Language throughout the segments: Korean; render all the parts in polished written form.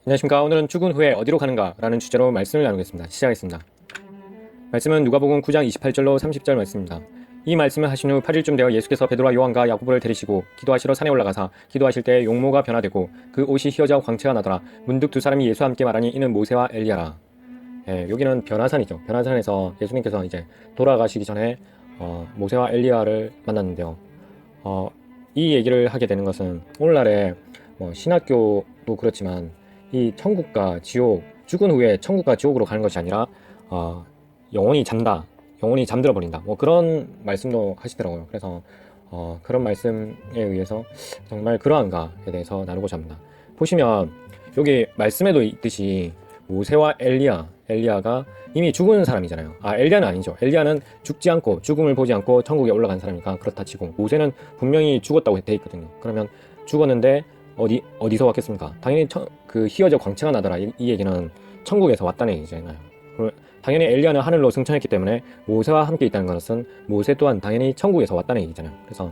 안녕하십니까. 오늘은 죽은 후에 어디로 가는가 라는 주제로 말씀을 나누겠습니다. 시작하겠습니다. 말씀은 누가복음 9장 28절로 30절 말씀입니다. 이 말씀을 하신 후 8일쯤 되어 예수께서 베드로와 요한과 야고보를 데리시고 기도하시러 산에 올라가사 기도하실 때 용모가 변화되고 그 옷이 휘어져 광채가 나더라. 문득 두 사람이 예수와 함께 말하니 이는 모세와 엘리야라. 여기는 변화산이죠. 변화산에서 예수님께서 이제 돌아가시기 전에 모세와 엘리야를 만났는데요. 이 얘기를 하게 되는 것은 오늘날에 신학교도 그렇지만 이 천국과 지옥, 죽은 후에 천국과 지옥으로 가는 것이 아니라 영혼이 잔다, 영혼이 잠들어 버린다, 그런 말씀도 하시더라고요. 그래서 그런 말씀에 의해서 정말 그러한가에 대해서 나누고자 합니다. 보시면 여기 말씀에도 있듯이 모세와 엘리야가 이미 죽은 사람이잖아요. 엘리야는 아니죠. 엘리야는 죽지 않고 죽음을 보지 않고 천국에 올라간 사람이니까 그렇다 치고, 모세는 분명히 죽었다고 돼 있거든요. 그러면 죽었는데 어디서 왔겠습니까? 당연히 그 휘어져 광채가 나더라, 이 얘기는 천국에서 왔다는 얘기잖아요. 당연히 엘리야는 하늘로 승천했기 때문에 모세와 함께 있다는 것은 모세 또한 당연히 천국에서 왔다는 얘기잖아요. 그래서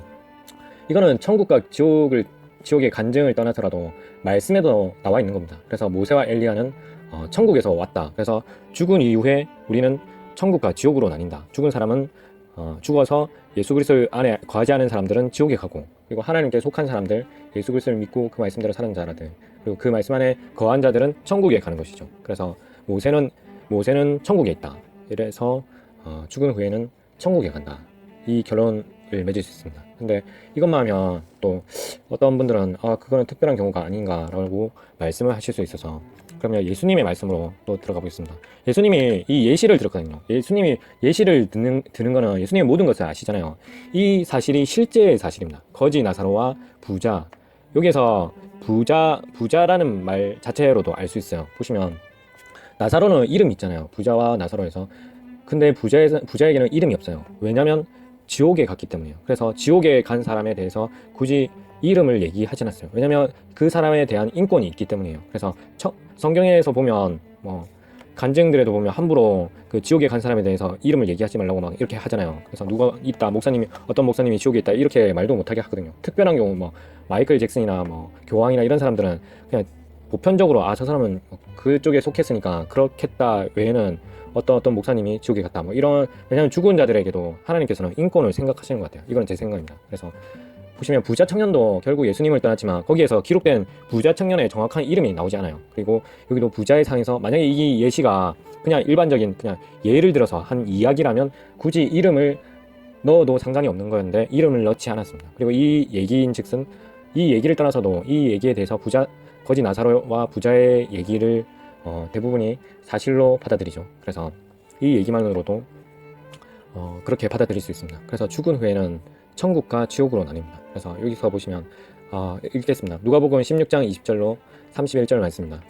이거는 천국과 지옥의 간증을 떠나서라도 말씀에도 나와 있는 겁니다. 그래서 모세와 엘리야는 천국에서 왔다. 그래서 죽은 이후에 우리는 천국과 지옥으로 나뉜다. 죽은 사람은 죽어서 예수 그리스도 안에 거하지 않은 사람들은 지옥에 가고, 그리고 하나님께 속한 사람들, 예수 그리스도를 믿고 그 말씀대로 사는 자라들, 그리고 그 말씀 안에 거한 자들은 천국에 가는 것이죠. 그래서 모세는 천국에 있다. 이래서 죽은 후에는 천국에 간다. 이 결론을 맺을 수 있습니다. 근데 이것만 하면 또 어떤 분들은 그거는 특별한 경우가 아닌가라고 말씀을 하실 수 있어서, 그러면 예수님의 말씀으로 또 들어가 보겠습니다. 예수님이 이 예시를 들었거든요. 예수님이 예시를 드는 거는 예수님의 모든 것을 아시잖아요. 이 사실이 실제의 사실입니다. 거지 나사로와 부자. 여기에서 부자라는 말 자체로도 알 수 있어요. 보시면 나사로는 이름이 있잖아요. 부자와 나사로에서. 근데 부자에게는 이름이 없어요. 왜냐면 지옥에 갔기 때문이에요. 그래서 지옥에 간 사람에 대해서 굳이 이름을 얘기하지 않았어요. 왜냐면 그 사람에 대한 인권이 있기 때문이에요. 그래서 성경에서 보면 간증들에도 보면 함부로 그 지옥에 간 사람에 대해서 이름을 얘기하지 말라고 막 이렇게 하잖아요. 그래서 누가 있다, 어떤 목사님이 지옥에 있다 이렇게 말도 못하게 하거든요. 특별한 경우 마이클 잭슨이나 교황이나 이런 사람들은 그냥 보편적으로 저 사람은 그쪽에 속했으니까 그렇겠다 외에는 어떤 목사님이 지옥에 갔다 이런, 왜냐하면 죽은 자들에게도 하나님께서는 인권을 생각하시는 것 같아요. 이건 제 생각입니다. 그래서 보시면 부자 청년도 결국 예수님을 떠났지만 거기에서 기록된 부자 청년의 정확한 이름이 나오지 않아요. 그리고 여기도 부자의 상에서 만약에 이 예시가 그냥 일반적인 그냥 예를 들어서 한 이야기라면 굳이 이름을 넣어도 상관이 없는 거였는데 이름을 넣지 않았습니다. 그리고 이 얘기인즉슨 이 얘기를 떠나서도 이 얘기에 대해서 거지 나사로와 부자의 얘기를 대부분이 사실로 받아들이죠. 그래서 이 얘기만으로도 그렇게 받아들일 수 있습니다. 그래서 죽은 후에는 천국과 지옥으로 나뉩니다. 그래서 여기서 보시면 읽겠습니다. 누가복음 16장 20절로 31절 말씀입니다.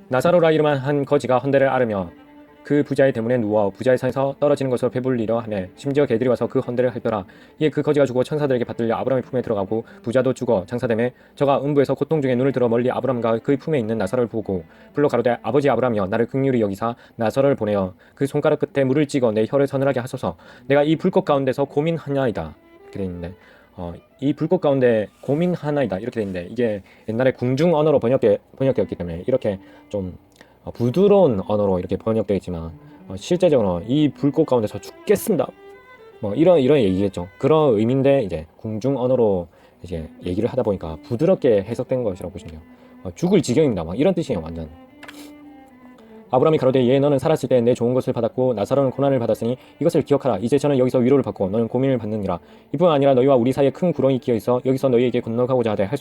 나사로라 이름한 한 거지가 헌데를 앓으며 그 부자의 대문에 누워 부자의 산에서 떨어지는 것으로 배불리려 하며 심지어 개들이 와서 그 헌데를 핥더라. 이에 그 거지가 죽어 천사들에게 받들려 아브라함의 품에 들어가고 부자도 죽어 장사되매 저가 음부에서 고통 중에 눈을 들어 멀리 아브라함과 그의 품에 있는 나사로를 보고 불러 가로되 아버지 아브라함이여 나를 긍휼히 여기사 나사로를 보내어 그 손가락 끝에 물을 찍어 내 혀를 서늘하게 하소서. 내가 이 불꽃 가운데서 고민하나이다. 이렇게 되어 있는데 이 불꽃 가운데 고민하나이다 이렇게 되어 있는데, 이게 옛날에 궁중 언어로 번역되었기 때문에 이렇게 좀 부드러운 언어로 이렇게 번역되어 있지만 실제적으로 이 불꽃 가운데서 죽겠습니다 이런 얘기겠죠. 그런 의미인데 이제 궁중 언어로 이제 얘기를 하다 보니까 부드럽게 해석된 것이라고 보시면 돼요. 죽을 지경입니다 이런 뜻이에요. 완전. 아브라함이 가로되 예 너는 살았을 때 내 좋은 것을 받았고 나사로는 고난을 받았으니 이것을 기억하라. 이제 저는 여기서 위로를 받고 너는 고민을 받느니라. 이뿐 아니라 너희와 우리 사이에 큰 구렁이 끼어 있어 여기서 너희에게 건너가고자 하되 할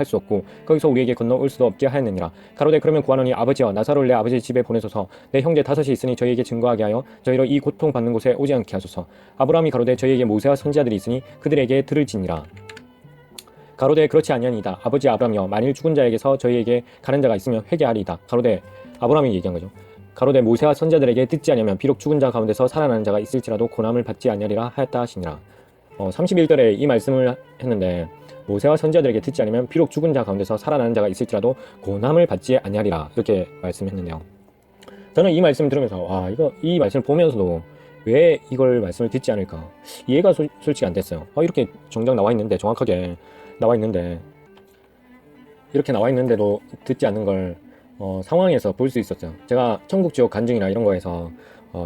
수 없고 거기서 우리에게 건너올 수도 없게 하였느니라. 가로되 그러면 구하노니 아버지여 나사로를 내 아버지 집에 보내소서. 내 형제 5이 있으니 저희에게 증거하게 하여 저희로 이 고통 받는 곳에 오지 않게 하소서. 아브라함이 가로되 저희에게 모세와 선지자들이 있으니 그들에게 들을지니라. 가로되 그렇지 아니하니이다. 아버지 아브라함이여 만일 죽은 자에게서 저희에게 가는 자가 있으면 회개하리이다. 가로되 아브라함이 얘기한 거죠. 가로되 모세와 선지자들에게 듣지 아니하면 비록 죽은 자 가운데서 살아나는 자가 있을지라도 고난을 받지 아니하리라 하였다 하시니라. 31절에 이 말씀을 했는데 모세와 선지자들에게 듣지 않으면 비록 죽은 자 가운데서 살아나는 자가 있을지라도 고난을 받지 아니하리라 이렇게 말씀했는데요. 저는 이 말씀을 들으면서 이 말씀을 보면서도 왜 이걸 말씀을 듣지 않을까 이해가 솔직히 안 됐어요. 이렇게 정작 나와 있는데, 정확하게 나와 있는데 이렇게 나와 있는데도 듣지 않는 걸 상황에서 볼 수 있었어요. 제가 천국 지옥 간증이나 이런 거에서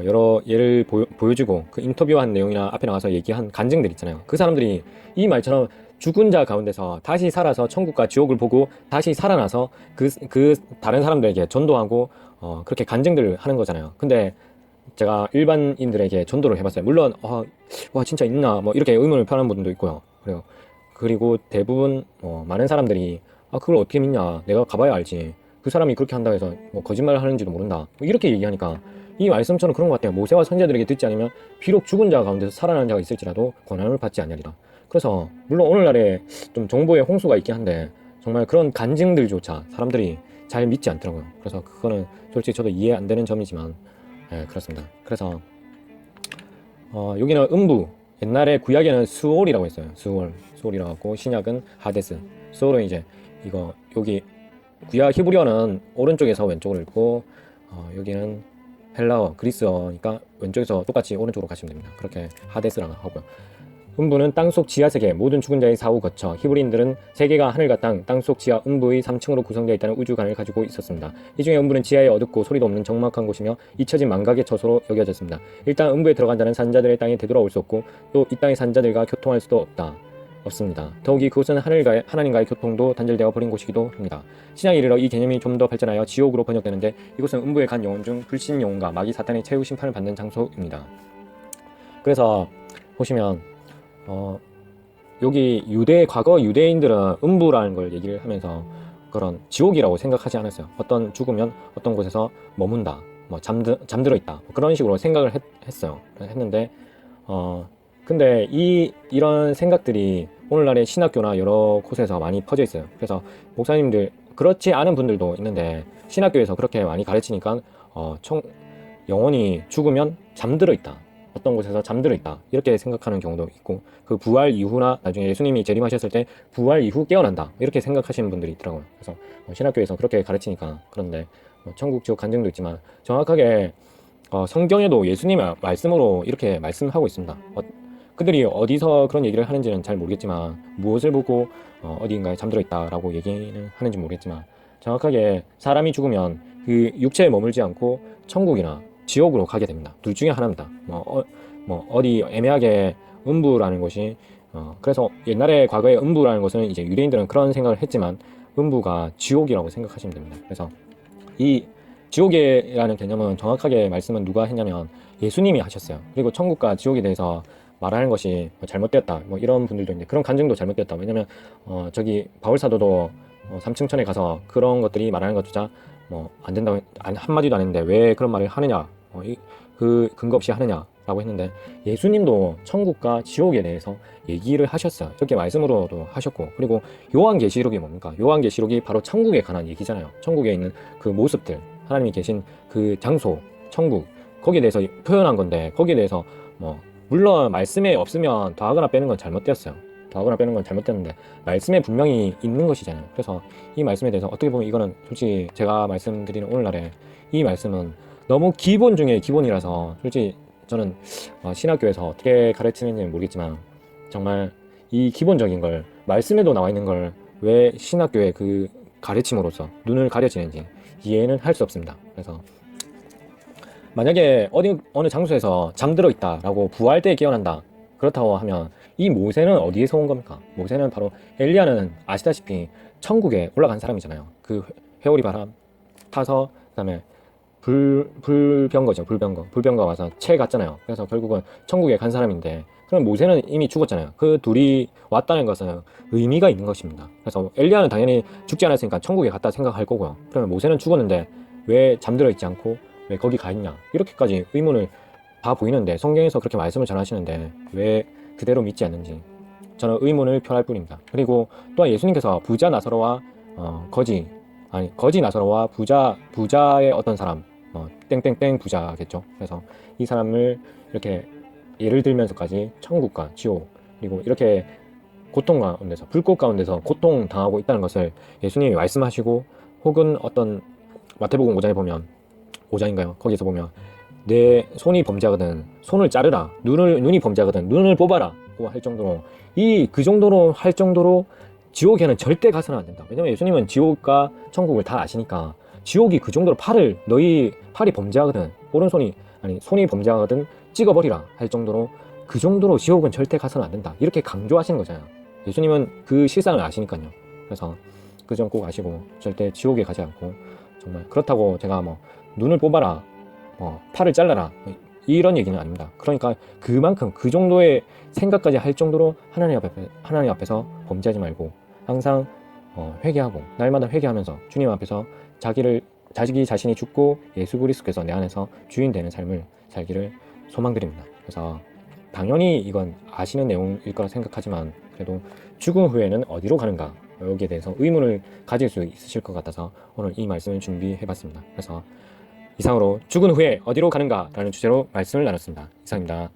여러 예를 보여주고 그 인터뷰한 내용이나 앞에 나가서 얘기한 간증들 있잖아요. 그 사람들이 이 말처럼 죽은 자 가운데서 다시 살아서 천국과 지옥을 보고 다시 살아나서 그 다른 사람들에게 전도하고 그렇게 간증들을 하는 거잖아요. 근데 제가 일반인들에게 전도를 해봤어요. 물론 와 진짜 있나 뭐 이렇게 의문을 표하는 분들도 있고요. 그리고 대부분 많은 사람들이 그걸 어떻게 믿냐, 내가 가봐야 알지, 그 사람이 그렇게 한다고 해서 뭐 거짓말을 하는지도 모른다, 뭐 이렇게 얘기하니까 이 말씀처럼 그런 것 같아요. 모세와 선지자들에게 듣지 않으면 비록 죽은 자 가운데서 살아난 자가 있을지라도 고난을 받지 않으리라. 그래서 물론 오늘날에 좀 정보의 홍수가 있긴 한데 정말 그런 간증들조차 사람들이 잘 믿지 않더라고요. 그래서 그거는 솔직히 저도 이해 안 되는 점이지만 그렇습니다. 그래서 여기는 음부, 옛날에 구약에는 수올이라고 했어요. 수올이라고 하고 신약은 하데스. 수올은 이제 이거 여기 구약 히브리어는 오른쪽에서 왼쪽으로 읽고 여기는 헬라어 그리스어니까 왼쪽에서 똑같이 오른쪽으로 가시면 됩니다. 그렇게 하데스라고 하고요. 음부는 땅속 지하세계, 모든 죽은 자의 사후 거쳐 히브리인들은 세계가 하늘과 땅속 지하 음부의 3층으로 구성되어 있다는 우주관을 가지고 있었습니다. 이 중에 음부는 지하에 어둡고 소리도 없는 적막한 곳이며 잊혀진 망각의 처소로 여겨졌습니다. 일단 음부에 들어간 자는 산자들의 땅에 되돌아올 수 없고 또 이 땅의 산자들과 교통할 수도 없습니다. 더욱이 그곳은 하나님과의 교통도 단절되어 버린 곳이기도 합니다. 신약에 이르러 이 개념이 좀 더 발전하여 지옥으로 번역되는데 이곳은 음부에 간 영혼 중 불신 영혼과 마귀 사탄의 최후 심판을 받는 장소입니다. 그래서 보시면 여기 과거 유대인들은 음부라는 걸 얘기를 하면서 그런 지옥이라고 생각하지 않았어요. 어떤 죽으면 어떤 곳에서 머문다, 뭐 잠들어 있다, 뭐 그런 식으로 생각을 했는데 근데 이런 생각들이 오늘날의 신학교나 여러 곳에서 많이 퍼져 있어요. 그래서 목사님들, 그렇지 않은 분들도 있는데 신학교에서 그렇게 많이 가르치니까 영혼이 죽으면 잠들어 있다, 어떤 곳에서 잠들어 있다, 이렇게 생각하는 경우도 있고, 그 부활 이후나 나중에 예수님이 재림하셨을 때 부활 이후 깨어난다, 이렇게 생각하시는 분들이 있더라고요. 그래서 신학교에서 그렇게 가르치니까. 그런데 천국 지옥 간증도 있지만 정확하게 성경에도 예수님의 말씀으로 이렇게 말씀하고 있습니다. 그들이 어디서 그런 얘기를 하는지는 잘 모르겠지만, 무엇을 보고 어디인가에 잠들어 있다라고 얘기는 하는지 모르겠지만, 정확하게 사람이 죽으면 그 육체에 머물지 않고 천국이나 지옥으로 가게 됩니다. 둘 중에 하나입니다. 어디 애매하게 음부라는 것이 그래서 옛날에 과거에 음부라는 것은 이제 유대인들은 그런 생각을 했지만 음부가 지옥이라고 생각하시면 됩니다. 그래서 이 지옥이라는 개념은 정확하게 말씀은 누가 했냐면 예수님이 하셨어요. 그리고 천국과 지옥에 대해서 말하는 것이 잘못되었다, 뭐 이런 분들도 있는데, 그런 간증도 잘못되었다. 왜냐면 저기 바울 사도도 삼층천에 가서 그런 것들이 말하는 것조차 안 된다고 한마디도 안 했는데 왜 그런 말을 하느냐, 그 근거 없이 하느냐라고 했는데, 예수님도 천국과 지옥에 대해서 얘기를 하셨어요. 저렇게 말씀으로도 하셨고, 그리고 요한계시록이 뭡니까? 요한계시록이 바로 천국에 관한 얘기잖아요. 천국에 있는 그 모습들, 하나님이 계신 그 장소, 천국, 거기에 대해서 표현한 건데, 거기에 대해서 물론 말씀에 없으면 더하거나 빼는 건 잘못되었어요. 더하거나 빼는 건 잘못되었는데 말씀에 분명히 있는 것이잖아요. 그래서 이 말씀에 대해서 어떻게 보면 이거는 솔직히 제가 말씀드리는 오늘날에 이 말씀은 너무 기본 중에 기본이라서 솔직히 저는 신학교에서 어떻게 가르치는지는 모르겠지만 정말 이 기본적인 걸, 말씀에도 나와 있는 걸 왜 신학교의 그 가르침으로서 눈을 가려지는지 이해는 할 수 없습니다. 그래서 만약에 어느 장소에서 잠들어 있다라고 부활 때 깨어난다, 그렇다고 하면 이 모세는 어디에서 온 겁니까? 모세는 바로, 엘리야는 아시다시피 천국에 올라간 사람이잖아요. 그 회오리 바람 타서 그다음에 불병거 와서 채 갔잖아요. 그래서 결국은 천국에 간 사람인데, 그럼 모세는 이미 죽었잖아요. 그 둘이 왔다는 것은 의미가 있는 것입니다. 그래서 엘리야는 당연히 죽지 않았으니까 천국에 갔다 생각할 거고요. 그러면 모세는 죽었는데 왜 잠들어 있지 않고 왜 거기 가 있냐, 이렇게까지 의문을 다 보이는데, 성경에서 그렇게 말씀을 전하시는데 왜 그대로 믿지 않는지 저는 의문을 표할 뿐입니다. 그리고 또한 예수님께서 부자 나사로와 거지 나사로와 부자의 어떤 사람, 땡땡땡 부자겠죠. 그래서 이 사람을 이렇게 예를 들면서까지 천국과 지옥, 그리고 이렇게 고통 가운데서, 불꽃 가운데서 고통 당하고 있다는 것을 예수님이 말씀하시고, 혹은 어떤 마태복음 5장에 보면, 5장인가요? 거기서 보면 내 손이 범죄하거든 손을 자르라, 눈이 범죄하거든 눈을 뽑아라 할 정도로, 그 정도로 할 정도로 지옥에는 절대 가서는 안 된다. 왜냐면 예수님은 지옥과 천국을 다 아시니까 지옥이 그 정도로 너희 팔이 범죄하거든, 오른손이 아니 손이 범죄하거든 찍어버리라 할 정도로, 그 정도로 지옥은 절대 가서는 안 된다, 이렇게 강조하시는 거잖아요. 예수님은 그 실상을 아시니까요. 그래서 그 점 꼭 아시고 절대 지옥에 가지 않고, 정말 그렇다고 제가 뭐 눈을 뽑아라, 팔을 잘라라, 이런 얘기는 아닙니다. 그러니까 그만큼 그 정도의 생각까지 할 정도로 하나님 앞에서 범죄하지 말고 항상 회개하고, 날마다 회개하면서 주님 앞에서 자기 자신이 죽고 예수 그리스도께서 내 안에서 주인 되는 삶을 살기를 소망드립니다. 그래서 당연히 이건 아시는 내용일 거라 생각하지만, 그래도 죽음 후에는 어디로 가는가, 여기에 대해서 의문을 가질 수 있으실 것 같아서 오늘 이 말씀을 준비해봤습니다. 그래서 이상으로 죽은 후에 어디로 가는가 라는 주제로 말씀을 나눴습니다. 이상입니다.